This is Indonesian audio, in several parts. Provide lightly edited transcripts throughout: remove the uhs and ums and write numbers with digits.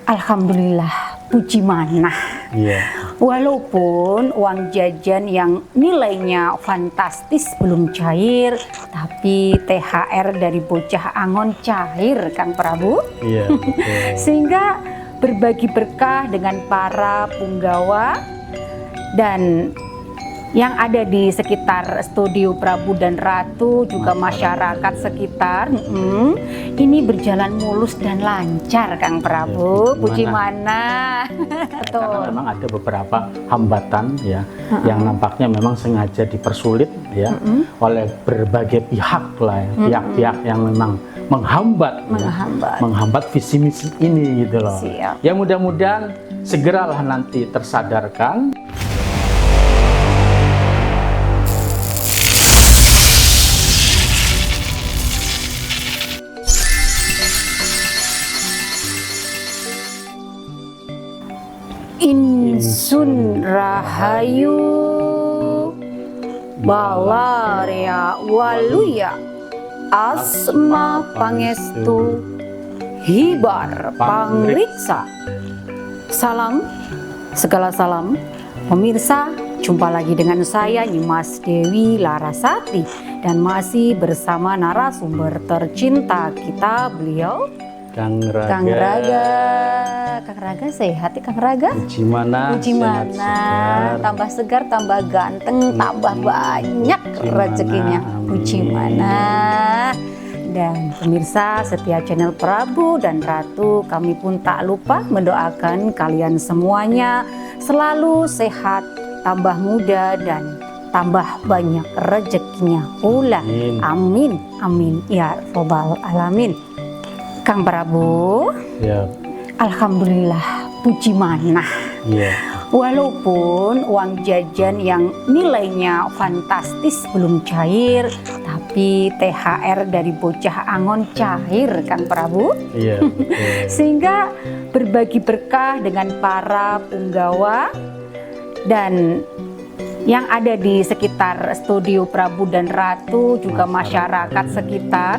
Alhamdulillah, puji mana. Walaupun uang jajan yang nilainya fantastis belum cair, tapi THR dari bocah Angon cair, Kang Prabu. Sehingga berbagi berkah dengan para punggawa dan yang ada di sekitar studio Prabu dan Ratu, juga masyarakat sekitar, ini berjalan mulus dan lancar, Kang Prabu. Puji mana. Karena memang ada beberapa hambatan ya, yang nampaknya memang sengaja dipersulit ya oleh berbagai pihak lah, pihak-pihak yang memang menghambat visi misi ini gitu loh. Ya mudah-mudahan segeralah nanti tersadarkan. Insun rahayu balarea waluya asma pangestu hibar pangriksa. Salam, segala salam pemirsa, jumpa lagi dengan saya Nyimas Dewi Larasati dan masih bersama narasumber tercinta kita, beliau Kang Raga. Kang Raga sehat ya, Kang Raga? Puji mana, tambah segar, tambah ganteng, tambah banyak rezekinya. Puji mana. Dan pemirsa setia channel Prabu dan Ratu, kami pun tak lupa mendoakan kalian semuanya selalu sehat, tambah muda dan tambah banyak rezekinya pula. Amin, amin ya robbal alamin. Kang Prabu, Alhamdulillah, puji mana. Walaupun uang jajan yang nilainya fantastis belum cair, tapi THR dari bocah Angon cair, Kang Prabu. Sehingga berbagi berkah dengan para punggawa dan yang ada di sekitar studio Prabu dan Ratu, juga masyarakat sekitar,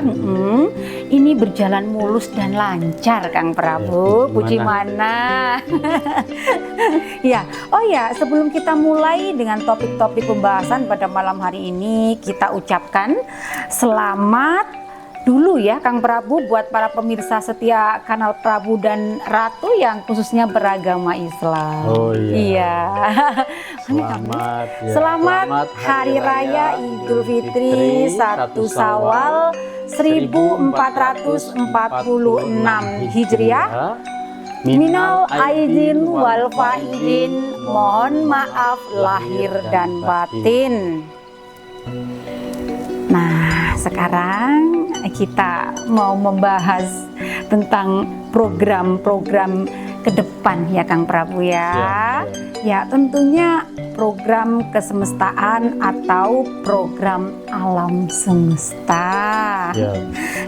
ini berjalan mulus dan lancar, Kang Prabu. Puji mana. Sebelum kita mulai dengan topik-topik pembahasan pada malam hari ini, kita ucapkan selamat dulu ya, Kang Prabu, buat para pemirsa setia kanal Prabu dan Ratu yang khususnya beragama Islam. Selamat Hari Raya Idul Fitri 1 Syawal 1446 Hijriah. Minal aidin wal faidin, mohon maaf lahir dan batin. Nah, sekarang kita mau membahas tentang program-program ke depan ya, Kang Prabu ya. Ya, tentunya program kesemestaan atau program alam semesta.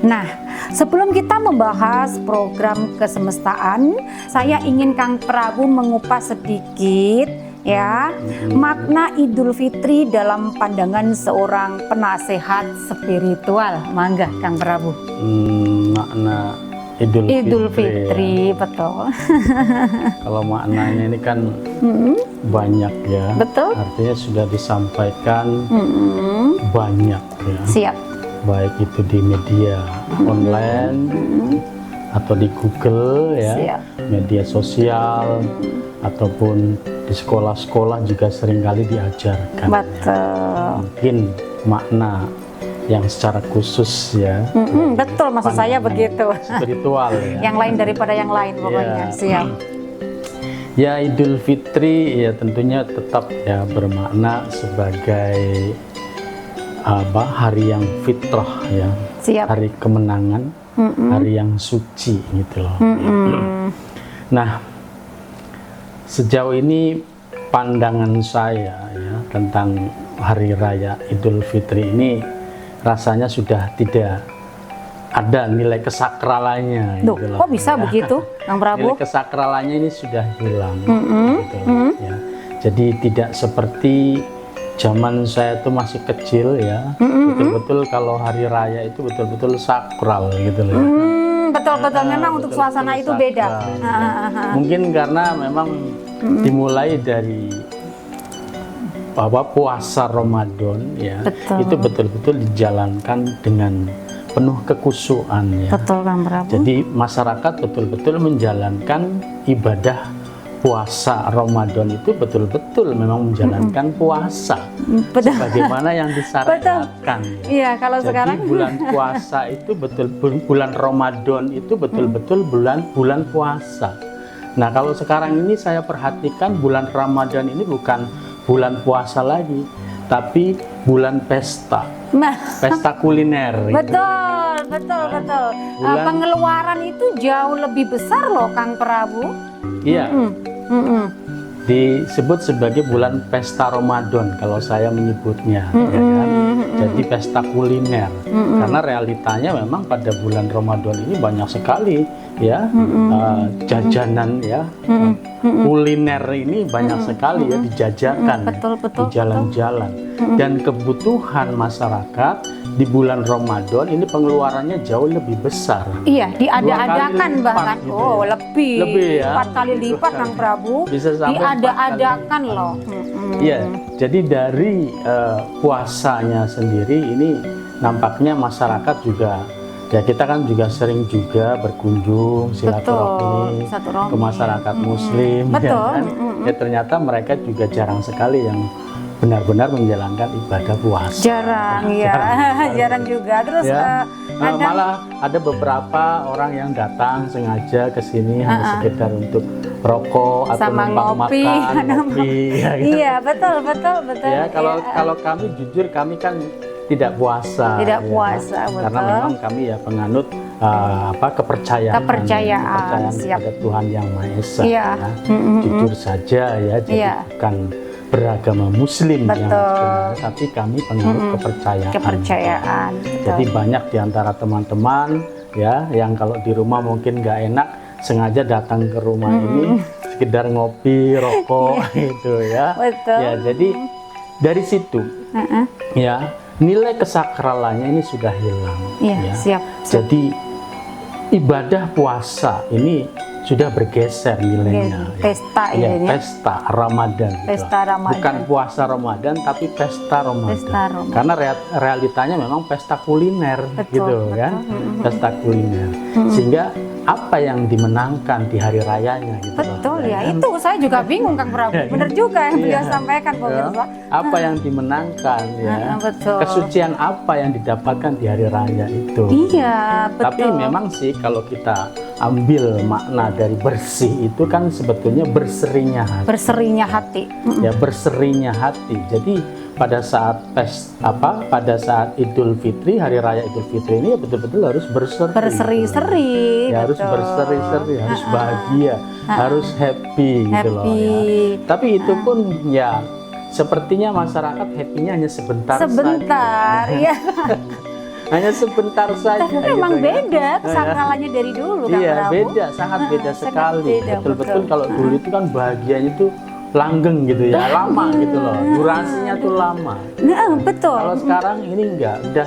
Nah, sebelum kita membahas program kesemestaan, saya ingin Kang Prabu mengupas sedikit ya makna Idul Fitri dalam pandangan seorang penasehat spiritual. Mangga, Kang Prabu. Makna Idul Fitri, betul. Kalau maknanya ini kan banyak ya. Betul. Artinya sudah disampaikan banyak ya. Siap. Baik itu di media online atau di Google ya, media sosial ataupun di sekolah-sekolah juga seringkali diajarkan. Betul. Mungkin makna yang secara khusus ya. Betul, maksud saya begitu. Spiritual ya. Yang lain daripada yang lain pokoknya. Siap. Ya, Idul Fitri ya tentunya tetap ya bermakna sebagai hari yang fitrah ya. Hari kemenangan, hari yang suci gitu loh. Nah, sejauh ini pandangan saya ya tentang hari raya Idul Fitri ini rasanya sudah tidak ada nilai kesakralannya. Duh, gitu kok bisa begitu, Kang Prabu? Nilai kesakralannya ini sudah hilang. Gitu, ya. Jadi tidak seperti zaman saya itu masih kecil ya. Betul-betul kalau hari raya itu betul-betul sakral gitu loh. Betul-betul memang untuk suasana itu beda. Mungkin karena memang dimulai dari bahwa puasa Ramadan ya, Betul. itu betul-betul dijalankan dengan penuh kekhusyuan ya. Betul Kang Prabu. Jadi masyarakat betul-betul menjalankan ibadah puasa Ramadan itu betul-betul memang menjalankan puasa Betul. sebagaimana yang disyariatkan. Iya, kalau Jadi sekarang bulan puasa itu bulan Ramadan itu betul-betul bulan puasa. Nah, kalau sekarang ini saya perhatikan bulan Ramadan ini bukan bulan puasa lagi, tapi bulan pesta. Pesta kuliner. Betul. Pengeluaran itu jauh lebih besar loh Kang Prabu. Iya. Disebut sebagai bulan pesta Ramadan kalau saya menyebutnya, ya kan? Jadi pesta kuliner. Karena realitanya memang pada bulan Ramadan ini banyak sekali ya jajanan ya. Kuliner ini banyak sekali ya dijajakan di jalan-jalan. Dan kebutuhan masyarakat di bulan Ramadan ini pengeluarannya jauh lebih besar. Iya, diada-adakan bahkan. Gitu Oh, ya. lebih Ya. 4 kali lipat Kang Prabu. Bisa sampai diada-adakan loh. Iya, jadi dari puasanya sendiri ini nampaknya masyarakat juga ya, kita kan juga sering juga berkunjung silaturahmi ke masyarakat Muslim. Betul. Ya, kan? Ya ternyata mereka juga jarang sekali yang benar-benar menjalankan ibadah puasa. Jarang ya, jarang juga. Terus ya. Malah ada beberapa orang yang datang sengaja ke sini hanya sekedar untuk rokok atau sama numpang ngopi. makan, ngopi. Ya, gitu. Iya, betul. Ya, kalau kami jujur kami kan tidak puasa. Tidak ya. puasa, betul. Karena memang kami ya penganut kepercayaan siap. pada Tuhan yang Maha Esa. Iya. Ya. Jujur saja ya, jadi bukan beragama Muslim yang sebenarnya, tapi kami penganut kepercayaan. Jadi banyak di antara teman-teman ya yang kalau di rumah mungkin nggak enak sengaja datang ke rumah ini sekedar ngopi, rokok gitu ya. Betul. Ya, jadi dari situ ya nilai kesakralannya ini sudah hilang. Iya, ya. siap. Jadi ibadah puasa ini sudah bergeser nilainya. Pesta ya, ini. Pesta Ramadan. Pesta gitu. Ramadan. Bukan puasa Ramadan tapi pesta Ramadan. Karena realitanya memang pesta kuliner, gitu kan? Pesta kuliner. Sehingga apa yang dimenangkan di hari rayanya gitu. Betul ya, itu saya juga bingung Kang Prabu. Bener juga yang beliau sampaikan pemirsa. Apa yang dimenangkan ya? Betul. Kesucian apa yang didapatkan di hari raya itu. Iya, betul. Tapi memang sih kalau kita ambil makna dari bersih itu kan sebetulnya berserinya hati. Berserinya hati. Ya, berserinya hati. Jadi pada saat pada saat Idul Fitri, hari raya Idul Fitri ini ya betul-betul harus berseri-seri. Ya, harus berseri-seri, harus bahagia, harus happy gitu loh ya. Tapi itu pun ya sepertinya masyarakat happy-nya hanya sebentar saja. Ya. Hanya sebentar saja. Tapi memang beda kesakralannya dari dulu kan. Iya, beda, sangat beda sekali. Betul-betul kalau dulu itu kan bahagianya itu langgeng gitu ya, lama gitu loh, durasinya tuh lama. Nah, betul. Kalau sekarang ini enggak, udah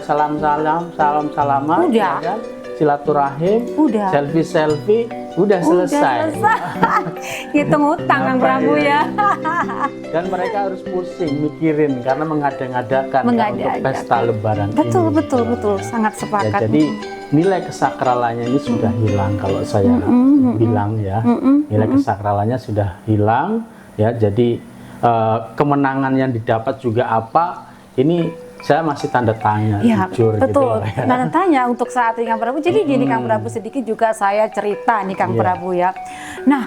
salam-salaman, udah. Ya kan? Silaturahim, udah. Selfie, udah selesai. Hitung utang Kang Prabu ya. Dan mereka harus pusing mikirin karena mengada-ngadakan untuk pesta Lebaran ini. Betul, sangat sepakat. Ya, jadi nilai kesakralannya ini sudah hilang kalau saya bilang ya, nilai kesakralannya sudah hilang. Ya, jadi kemenangan yang didapat juga apa? Ini saya masih tanda tanya, ya, jujur betul. Gitu ya. Tanda tanya untuk saat ini Kang Prabu. Jadi gini Kang Prabu, sedikit juga saya cerita nih Kang Prabu ya. Nah,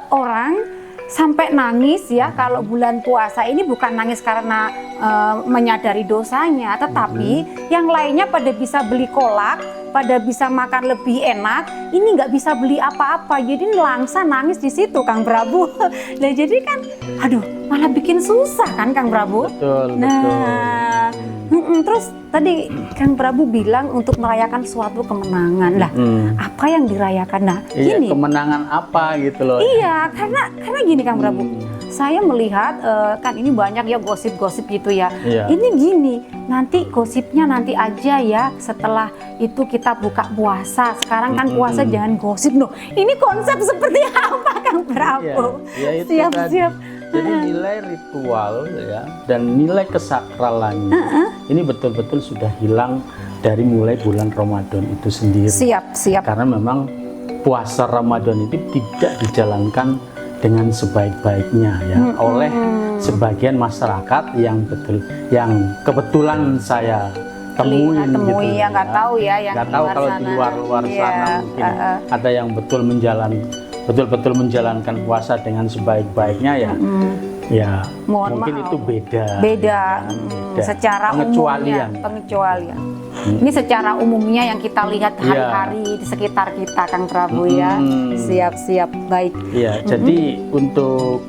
orang sampai nangis ya kalau bulan puasa ini bukan nangis karena menyadari dosanya, tetapi yang lainnya pada bisa beli kolak, pada bisa makan lebih enak, ini nggak bisa beli apa-apa, jadi langsa nangis di situ Kang Prabu. Nah jadi kan, aduh malah bikin susah kan Kang Prabu. Betul. Terus tadi Kang Prabu bilang untuk merayakan suatu kemenangan lah. Apa yang dirayakan? Nah, iya, gini. kemenangan apa gitu loh. Iya, karena gini Kang Prabu. saya melihat kan ini banyak ya gosip-gosip gitu ya. Iya. Ini gini, nanti gosipnya nanti aja ya setelah itu kita buka puasa. Sekarang kan puasa jangan gosip loh. Ini konsep seperti apa Kang Prabu? Ya itu Siap-siap. Jadi nilai ritual ya dan nilai kesakralannya ini betul-betul sudah hilang dari mulai bulan Ramadan itu sendiri. Siap. Karena memang puasa Ramadan itu tidak dijalankan dengan sebaik-baiknya ya oleh sebagian masyarakat yang kebetulan saya temuin gitu ya, nggak tahu ya yang nggak tahu kalau di luar sana mungkin ada yang betul-betul menjalankan puasa dengan sebaik-baiknya ya. Ya, mungkin maaf. itu beda. Secara pengecualian. Ini secara umumnya yang kita lihat hari-hari di sekitar kita, Kang Prabu ya. Siap, baik. Iya, jadi untuk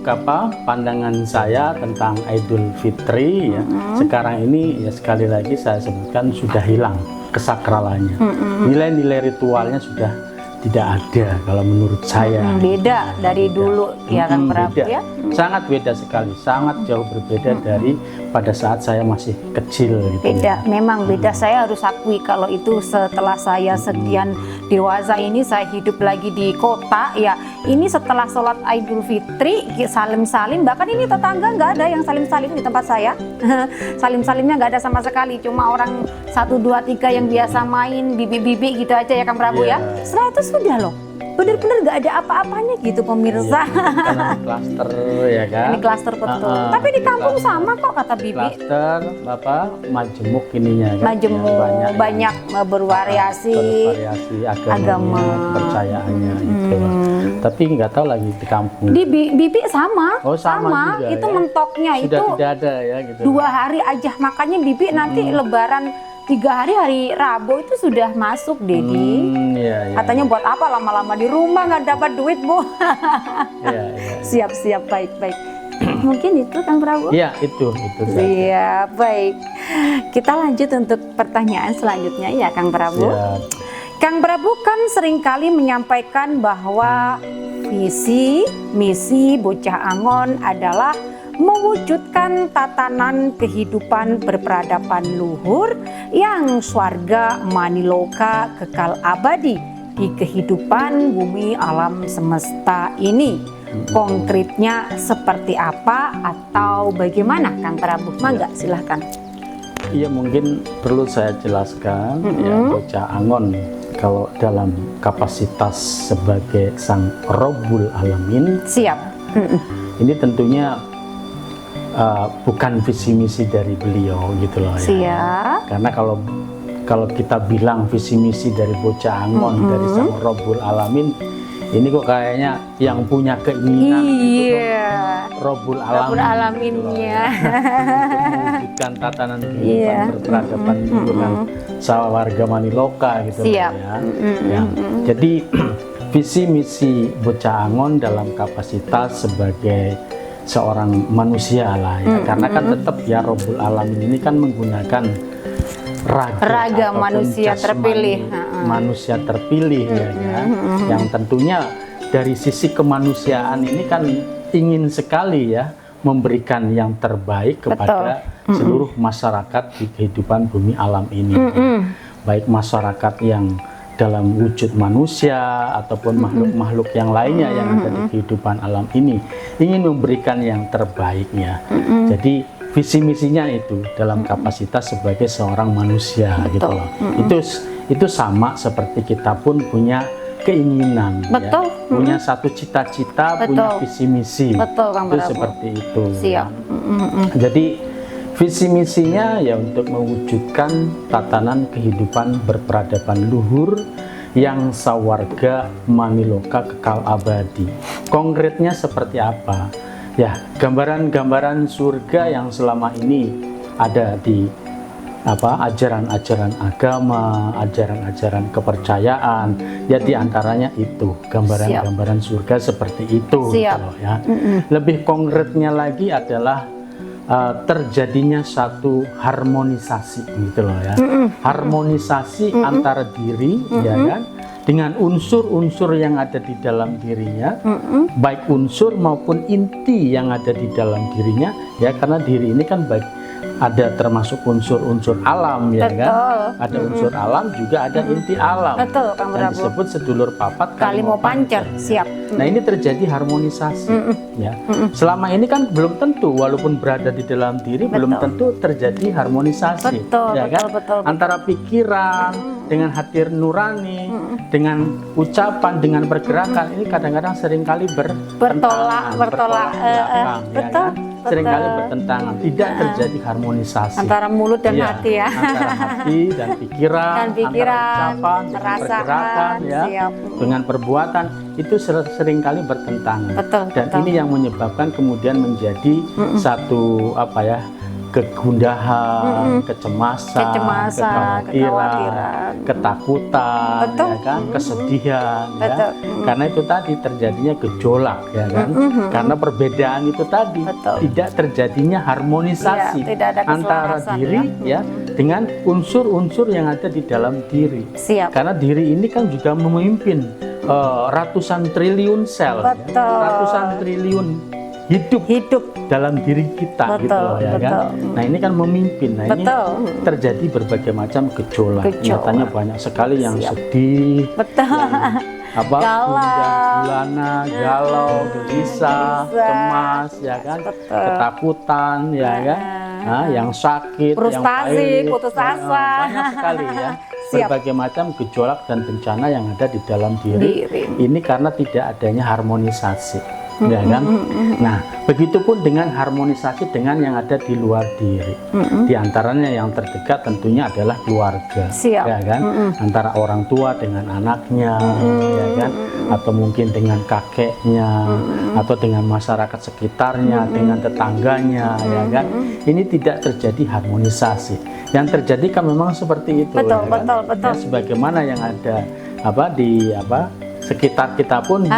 pandangan saya tentang Idul Fitri ya, sekarang ini ya sekali lagi saya sebutkan sudah hilang kesakralannya. Nilai-nilai ritualnya sudah tidak ada kalau menurut saya. Beda dari dulu ya Kang Prabu ya. Sangat beda sekali, sangat jauh berbeda dari pada saat saya masih kecil gitu. Beda, memang beda. Saya harus akui kalau itu setelah saya sekian dewasa ini saya hidup lagi di kota ya. Ini setelah sholat Idul Fitri salim-salim, bahkan ini tetangga nggak ada yang salim-salim di tempat saya. Salim-salimnya nggak ada sama sekali, cuma orang 1, 2, 3 yang biasa main bibi-bibi gitu aja ya Kang Prabu ya. Setelah itu sudah loh, benar-benar nggak ada apa-apanya gitu pemirsa. Karena klaster ya kan. Ini klaster betul. Tapi di kampung sama kok kata Bibi. Klaster majemuk ininya kan. Majemuk banyak bervariasi agama, kepercayaannya gitu. Tapi nggak tahu lagi di kampung. Di Bibi sama. Oh, sama juga, itu ya? Mentoknya Sudah itu tidak ada ya gitu. 2 hari aja, makanya Bibi nanti Lebaran 3 hari Rabu itu sudah masuk Dedi. Iya. Katanya buat apa lama-lama di rumah nggak dapat duit Bu. Iya. Siap, baik. Mungkin itu Kang Prabu? Iya itu. Iya, baik. Kita lanjut untuk pertanyaan selanjutnya ya Kang Prabu. Siap. Kang Prabu kan seringkali menyampaikan bahwa visi misi Bocah Angon adalah mewujudkan tatanan kehidupan berperadaban luhur yang swarga maniloka kekal abadi di kehidupan bumi alam semesta ini. Konkretnya seperti apa atau bagaimana Kang Prabu? Mangga silahkan. Iya, mungkin perlu saya jelaskan ya, Bocah Angon kalau dalam kapasitas sebagai sang Rabbul Alamin. Siap. Ini tentunya bukan visi misi dari beliau gitu loh ya. Siap. Karena kalau kita bilang visi misi dari Bocah Angon dari sang Rabbul Alamin, ini kok kayaknya yang punya keinginan itu Rabbul Alaminnya. Mewujudkan tatanan kehidupan berperadaban dengan sawarga maniloka gitu loh ya. Jadi visi misi Bocah Angon dalam kapasitas sebagai seorang manusia lah ya, karena kan tetap ya Rabbul Alamin ini kan menggunakan raga manusia terpilih, ya, yang tentunya dari sisi kemanusiaan ini kan ingin sekali ya memberikan yang terbaik kepada seluruh masyarakat di kehidupan bumi alam ini, baik masyarakat yang dalam wujud manusia ataupun makhluk-makhluk yang lainnya yang ada di kehidupan alam ini, ingin memberikan yang terbaiknya. Jadi visi misinya itu dalam kapasitas sebagai seorang manusia gitu loh. Itu sama seperti kita pun punya keinginan, ya, punya satu cita-cita, punya visi misi. Itu seperti itu. Siap. Jadi visi misinya ya untuk mewujudkan tatanan kehidupan berperadaban luhur yang sawarga maniloka kekal abadi. Konkretnya seperti apa? Ya, gambaran-gambaran surga yang selama ini ada di ajaran-ajaran agama, ajaran-ajaran kepercayaan, ya diantaranya itu gambaran-gambaran surga seperti itu gitu loh, ya. Lebih konkretnya lagi adalah terjadinya satu harmonisasi gitu loh ya, harmonisasi antara diri ya kan dengan unsur-unsur yang ada di dalam dirinya, baik unsur maupun inti yang ada di dalam dirinya, ya, karena diri ini kan baik ada termasuk unsur-unsur alam, ya kan? Ada unsur alam, juga ada inti alam. Betul, Kang Dan Prabu. disebut sedulur papat Kali mau pancer, siap. Nah, ini terjadi harmonisasi, ya. Selama ini kan belum tentu, walaupun berada di dalam diri, belum tentu terjadi harmonisasi, Betul, ya kan? betul. Antara pikiran dengan hati nurani, dengan ucapan, dengan pergerakan, ini kadang-kadang seringkali bertolak belakang, ya betul, kan? Seringkali bertentangan, tidak terjadi harmonisasi antara mulut dan Iya, hati, ya. antara hati dan pikiran, antara ucapan, dengan perasaan, pergerakan, ya, siap. dengan perbuatan, itu seringkali bertentangan. Betul, Dan betul. ini yang menyebabkan kemudian menjadi satu kegundahan, kecemasan, kekhawatiran, ketakutan, Betul. ya kan, kesedihan, Betul. ya. Karena itu tadi terjadinya gejolak, ya kan. Karena perbedaan itu tadi Betul. tidak terjadinya harmonisasi Iya, tidak ada antara keselarasan, diri, ya, dengan unsur-unsur yang ada di dalam diri. Siap. Karena diri ini kan juga memimpin ratusan triliun sel, ya. Betul. Ratusan triliun hidup dalam diri kita, Betul, gitu loh, ya kan. betul. Nah, ini kan memimpin. Nah, ini Betul. terjadi berbagai macam gejolak. Nyatanya banyak sekali yang sedih, Betul. gundah gulana, galau, gelisah, cemas, ya kan, Betul. ketakutan, ya kan, nah, yang sakit, yang Frustasi, pahit, putus asa. banyak sekali, ya. Siap. Berbagai macam gejolak dan bencana yang ada di dalam diri. Ini karena tidak adanya harmonisasi, ya kan. Nah, begitupun dengan harmonisasi dengan yang ada di luar diri. Di antaranya yang terdekat tentunya adalah keluarga, Siap. ya kan. Antara orang tua dengan anaknya, ya kan, atau mungkin dengan kakeknya, atau dengan masyarakat sekitarnya, dengan tetangganya, ya kan. Ini tidak terjadi harmonisasi. Yang terjadi kan memang seperti itu, Betul, ya kan? betul. Ya, sebagaimana yang ada di sekitar kita pun,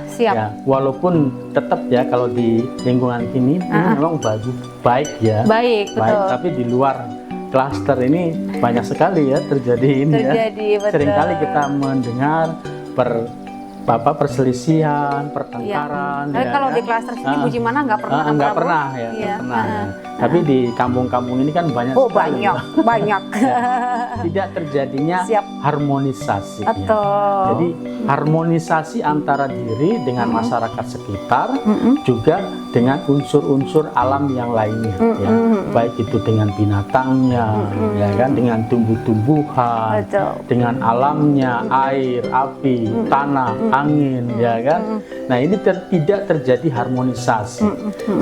siap. ya, walaupun tetap, ya, kalau di lingkungan ini memang baik, ya, Baik, betul. tapi di luar klaster ini banyak sekali, ya, terjadi ini, Terjadi, ya. betul. Seringkali kita mendengar perselisihan, pertengkaran. Tapi kalau di klaster sini Bu Jimana nggak pernah. Nggak Prabu. pernah, ya, nggak pernah, ya. Tapi di kampung-kampung ini kan banyak Oh, sekali, banyak. tidak terjadinya Siap. harmonisasi, ya. Betul. Jadi harmonisasi antara diri dengan masyarakat sekitar, juga dengan unsur-unsur alam yang lainnya, ya. Baik itu dengan binatangnya, ya kan, dengan tumbuh-tumbuhan, Betul. dengan alamnya, air, api, tanah, angin, ya kan. Nah, ini tidak terjadi harmonisasi.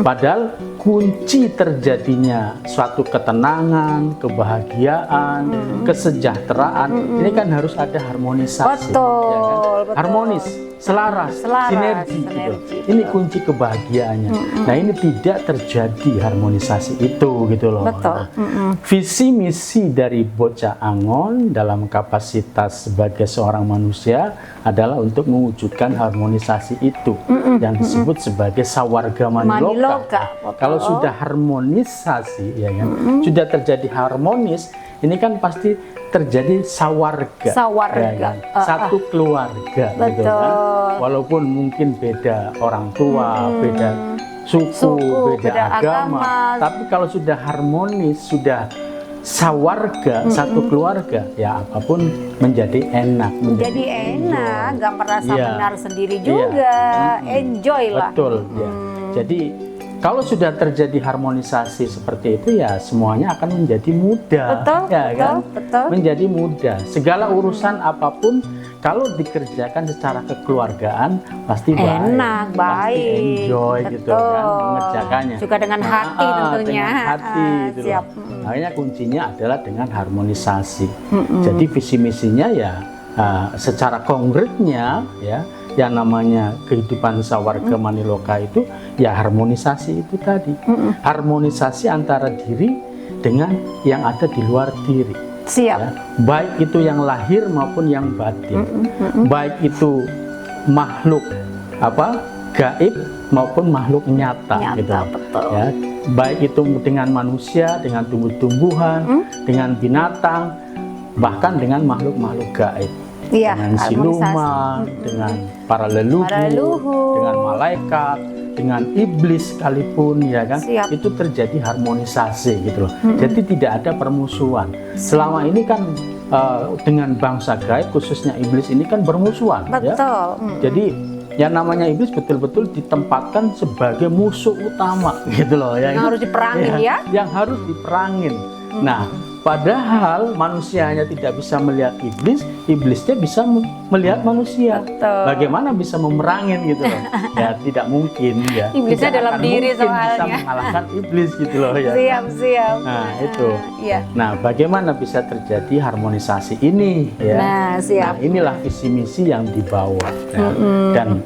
Padahal kunci terjadinya suatu ketenangan, kebahagiaan, kesejahteraan, ini kan harus ada harmonisasi. Betul, Ya kan? betul. Harmonis, selaras, sinergi, gitu. Ini kunci kebahagiaannya. Nah, ini tidak terjadi harmonisasi itu, gitu loh. Betul. Nah, visi misi dari Bocah Angon dalam kapasitas sebagai seorang manusia adalah untuk mewujudkan harmonisasi itu, yang disebut sebagai sawarga maniloka. Maniloka, betul. Kalau sudah harmonisasi, ya kan, sudah terjadi harmonis, ini kan pasti terjadi sawarga, Sawarga. ya kan? Satu keluarga, gitu kan. Walaupun mungkin beda orang tua, beda suku, beda agama, tapi kalau sudah harmonis, sudah sawarga, satu keluarga, ya apapun menjadi enak, Jadi enak, nggak merasa Iya. benar sendiri Iya. juga, enjoy lah. Betul, ya. Jadi kalau sudah terjadi harmonisasi seperti itu, ya semuanya akan menjadi mudah, Betul, ya betul, kan? betul. Menjadi mudah. Segala urusan apapun kalau dikerjakan secara kekeluargaan pasti Enak, pasti baik. enjoy, gitu kan, mengerjakannya. Juga dengan hati tentunya. Dengan hati, gitu loh. Siap. Makanya kuncinya adalah dengan harmonisasi. Jadi visi misinya ya secara konkretnya, ya, yang namanya kehidupan sawarga maniloka itu ya harmonisasi itu tadi. Harmonisasi antara diri dengan yang ada di luar diri. Siap. Ya. Baik itu yang lahir maupun yang batin. Baik itu makhluk gaib maupun makhluk nyata, gitu. Betul. Ya. Baik itu dengan manusia, dengan tumbuh-tumbuhan, dengan binatang, bahkan dengan makhluk-makhluk gaib. Iya, dengan harmonisasi. siluman, dengan para leluhur, dengan malaikat, dengan iblis sekalipun, ya kan? Siap. Itu terjadi harmonisasi gitu loh. Jadi tidak ada permusuhan. Selama ini kan dengan bangsa gaib, khususnya iblis ini kan bermusuhan, ya. Betul. Jadi yang namanya iblis betul-betul ditempatkan sebagai musuh utama gitu loh, ya. Yang harus diperangin, ya. Yang harus diperangin. Nah, padahal manusianya tidak bisa melihat iblis, iblisnya bisa melihat manusia. Betul. Bagaimana bisa memerangin gitu loh? Ya tidak mungkin, ya. Iblisnya Tidak dalam akan diri mungkin bisa soalnya. mengalahkan iblis gitu loh, ya. Siap. Nah, itu. Iya. Nah, bagaimana bisa terjadi harmonisasi ini, ya? Nah, siap. Nah, inilah visi misi yang dibawa, ya. Dan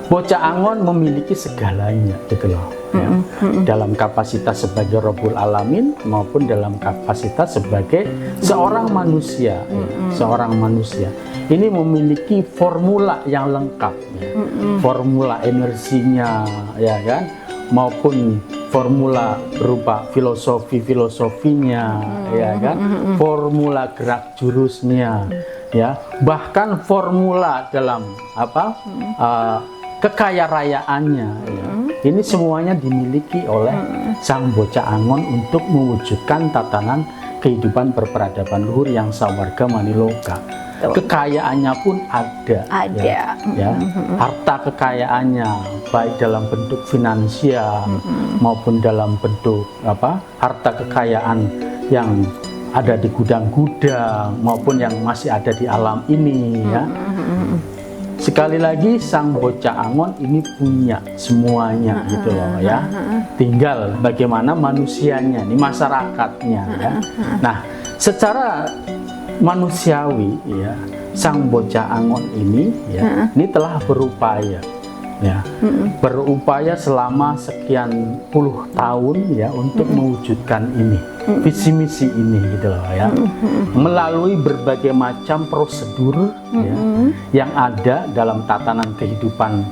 Bocah Angon memiliki segalanya gitu loh, ya. Dalam kapasitas sebagai Rabbul Alamin maupun dalam kapasitas sebagai seorang manusia, ya. Seorang manusia ini memiliki formula yang lengkap, ya. Formula energinya, ya kan, maupun formula berupa filosofinya, ya kan, formula gerak jurusnya, ya, bahkan formula dalam kekaya rayaannya, ya. Ini semuanya dimiliki oleh sang Bocah Angon untuk mewujudkan tatanan kehidupan berperadaban luhur yang sawarga maniloka. Kekayaannya pun ada, ya. Harta kekayaannya baik dalam bentuk finansial maupun dalam bentuk harta kekayaan yang ada di gudang-gudang maupun yang masih ada di alam ini, ya. Sekali lagi sang Bocah Angon ini punya semuanya gitu loh, ya. Tinggal bagaimana manusianya, nih masyarakatnya, ya. Nah, secara manusiawi, ya, sang Bocah Angon ini, ya, ini telah berupaya, ya, berupaya selama sekian puluh tahun, ya, untuk mewujudkan ini, visi misi ini gitu loh, ya, melalui berbagai macam prosedur, ya, yang ada dalam tatanan kehidupan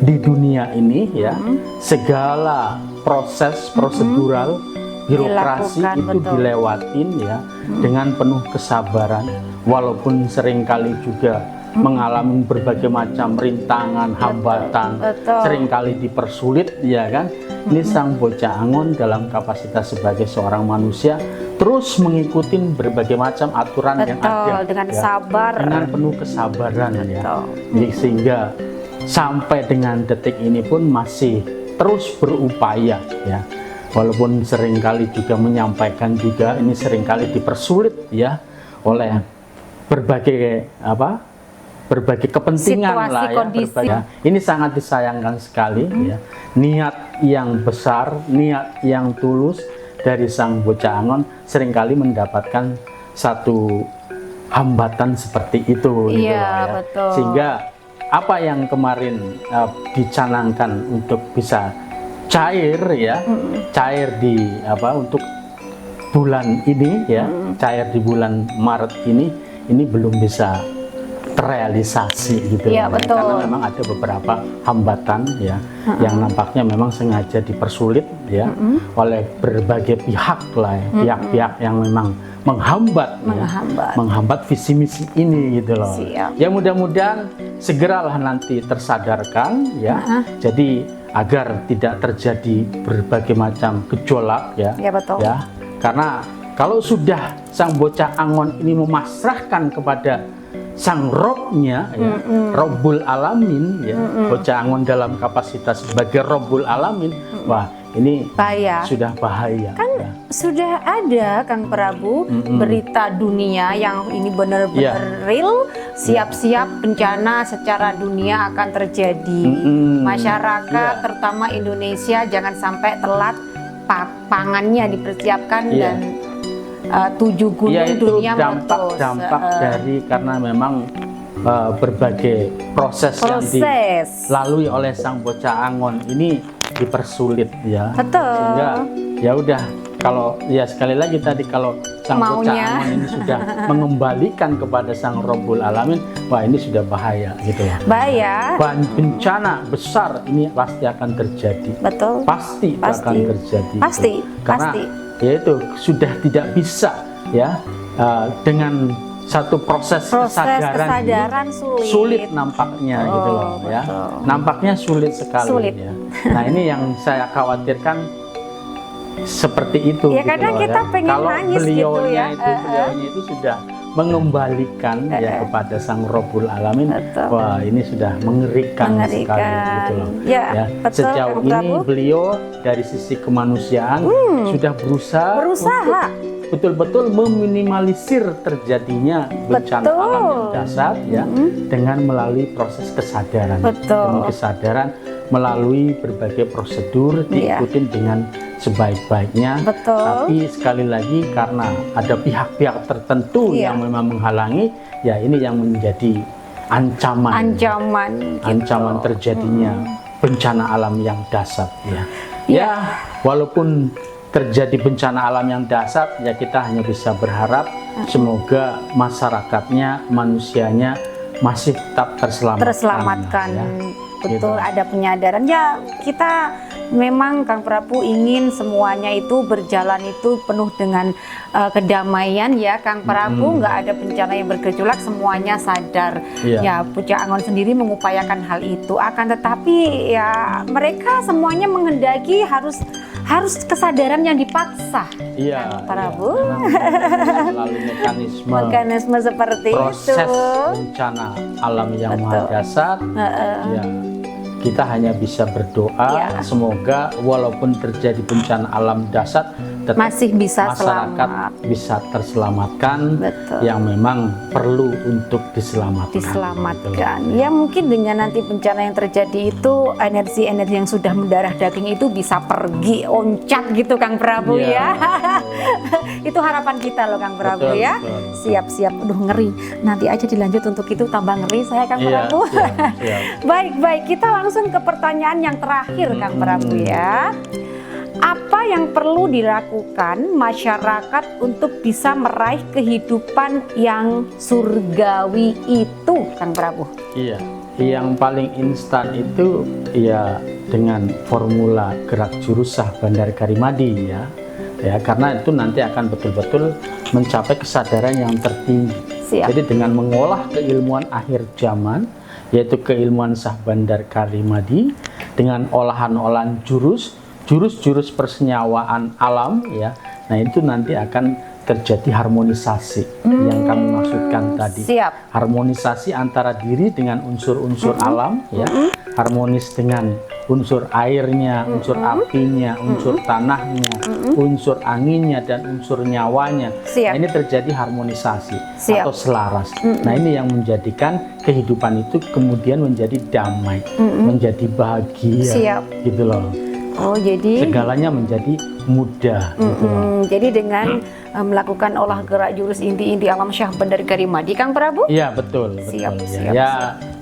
di dunia ini, ya. Segala proses prosedural birokrasi Dilakukan, itu betul. dilewatin, ya, dengan penuh kesabaran, walaupun seringkali juga mengalami berbagai macam rintangan, hambatan, betul. seringkali dipersulit, ya kan. Ini sang Bocah Angon dalam kapasitas sebagai seorang manusia terus mengikuti berbagai macam aturan yang ada, dengan ya, sabar, dengan penuh kesabaran, ya. Betul. Jadi sehingga sampai dengan detik ini pun masih terus berupaya, ya. Walaupun seringkali juga menyampaikan juga ini seringkali dipersulit, ya, oleh berbagai berbagai kepentingan situasi, lah, ya, kondisi. ini sangat disayangkan sekali, ya. Niat yang besar, niat yang tulus dari sang Bocah Angon seringkali mendapatkan satu hambatan seperti itu, gitu loh, ya. Betul. Sehingga apa yang kemarin dicanangkan untuk bisa cair, ya, cair di untuk bulan ini, ya, cair di bulan Maret ini belum bisa terrealisasi gitu, Iya, ya. betul. Karena memang ada beberapa hambatan, ya, yang nampaknya memang sengaja dipersulit, ya, oleh berbagai pihak lah, ya, pihak-pihak yang memang menghambat visi misi ini gitu loh. Siap. Ya mudah-mudahan segeralah nanti tersadarkan, ya. Jadi agar tidak terjadi berbagai macam gejolak, ya. Ya, betul. Ya. Karena kalau sudah sang Bocah Angon ini memasrahkan kepada sang Robnya, ya, Rabbul Alamin, ya, Bocah Angon dalam kapasitas sebagai Rabbul Alamin, wah ini bahaya. Sudah bahaya. Kan ya. sudah ada Kang Prabu berita dunia yang ini benar-benar real, siap-siap bencana secara dunia akan terjadi. Masyarakat terutama Indonesia jangan sampai telat pangannya dipersiapkan dan 7 gunung dunia meletus. Dampak dari karena memang berbagai proses yang dilalui oleh sang Bocah Angon ini dipersulit, ya. Betul. Sehingga ya udah, kalau ya sekali lagi tadi kalau sang Bocah Angon ini sudah mengembalikan kepada sang Rabbul Alamin, wah ini sudah bahaya gitu ya. Bahaya. Bencana besar ini pasti akan terjadi. Betul. Pasti akan terjadi. Pasti. Karena Pasti. yaitu sudah tidak bisa, ya, dengan satu proses kesadaran sulit nampaknya gitu loh ya. Nampaknya sulit sekali ya. Nah, ini yang saya khawatirkan seperti itu ya, gitu kadang loh, kita ya. pengen Kalau nangis beliaunya gitu ya. beliaunya itu sudah mengembalikan ya kepada Sang Rabbul Alamin. Wah, ini sudah mengerikan sekali gitu loh. Ya, betul, sejauh ini beliau dari sisi kemanusiaan sudah berusaha untuk betul-betul meminimalisir terjadinya bencana alam yang dahsyat ya dengan melalui proses kesadaran. Demi kesadaran melalui berbagai prosedur diikutin dengan sebaik-baiknya. Tapi sekali lagi karena ada pihak-pihak tertentu yang memang menghalangi, ya ini yang menjadi ancaman terjadinya bencana alam yang dahsyat ya. Ya, walaupun terjadi bencana alam yang dahsyat, ya kita hanya bisa berharap semoga masyarakatnya, manusianya masih tetap terselamatkan. Ya. Betul, ada penyadaran ya. Kita memang Kang Prabu ingin semuanya itu berjalan itu penuh dengan kedamaian ya Kang Prabu, nggak ada bencana yang bergejolak, semuanya sadar. Ya, Pucah Angon sendiri mengupayakan hal itu, akan tetapi ya mereka semuanya menghendaki harus kesadaran yang dipaksa. Iya, Prabu. Melalui mekanisme seperti proses itu. Bencana alam yang maha dahsyat. Ya, kita hanya bisa berdoa semoga walaupun terjadi bencana alam dahsyat masih bisa masyarakat bisa terselamatkan. Yang memang perlu untuk diselamatkan. Ya, mungkin dengan nanti bencana yang terjadi itu energi-energi yang sudah mendarah daging itu bisa pergi oncat gitu Kang Prabu ya. Itu harapan kita loh Kang Prabu ya. Siap-siap, ngeri. Nanti aja dilanjut, untuk itu tambah ngeri saya Kang Prabu. Baik, kita langsung ke pertanyaan yang terakhir Kang Prabu ya. Apa yang perlu dilakukan masyarakat untuk bisa meraih kehidupan yang surgawi itu Kang Prabu? Iya, yang paling instan itu ya dengan formula gerak jurus Sah Bandar Karimadi ya, karena itu nanti akan betul-betul mencapai kesadaran yang tertinggi. Jadi dengan mengolah keilmuan akhir zaman, yaitu keilmuan Sah Bandar Karimadi dengan olahan-olahan jurus persenyawaan alam ya. Nah, itu nanti akan terjadi harmonisasi yang kami maksudkan tadi. Harmonisasi antara diri dengan unsur-unsur alam ya. Harmonis dengan unsur airnya, unsur apinya, unsur tanahnya, unsur anginnya dan unsur nyawanya. Nah, ini terjadi harmonisasi atau selaras. Nah, ini yang menjadikan kehidupan itu kemudian menjadi damai, menjadi bahagia gitu loh. Oh, jadi segalanya menjadi mudah gitu loh. Jadi dengan melakukan olah gerak jurus inti-inti alam Syah Bandar Karimadi Kang Prabu? Iya, betul.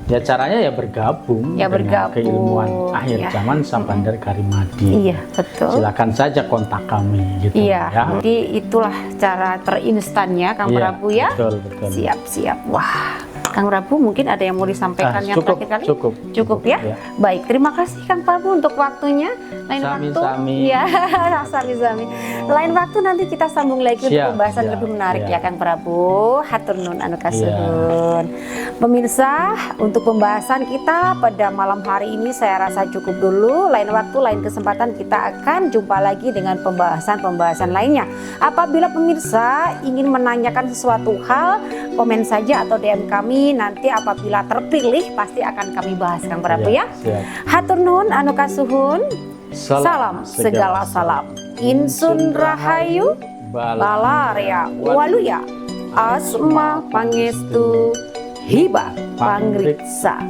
Ya caranya ya bergabung dengan keilmuan akhir zaman Sah Bandar Karimadi. Iya, betul. Silakan saja kontak kami gitu ya. Jadi itulah cara terinstannya Kang Prabu ya. Betul. Siap. Wah, Kang Prabu mungkin ada yang mau disampaikan yang terakhir kali? Cukup ya? Baik, terima kasih Kang Prabu untuk waktunya. Lain Sami-sami. Ya, sami-sami. Lain waktu nanti kita sambung lagi untuk pembahasan lebih menarik ya Kang Prabu. Hatur nuhun anu kasuhun. Pemirsa, untuk pembahasan kita pada malam hari ini saya rasa cukup dulu. Lain waktu, lain kesempatan kita akan jumpa lagi dengan pembahasan lainnya. Apabila pemirsa ingin menanyakan sesuatu hal, komen saja atau DM kami. Nanti apabila terpilih pasti akan kami bahas Kang Prabu ya. Hatur nuhun anu kasuhun. Salam segala salam. Insun rahayu balaria waluya asma pangestu hiba pangriksa.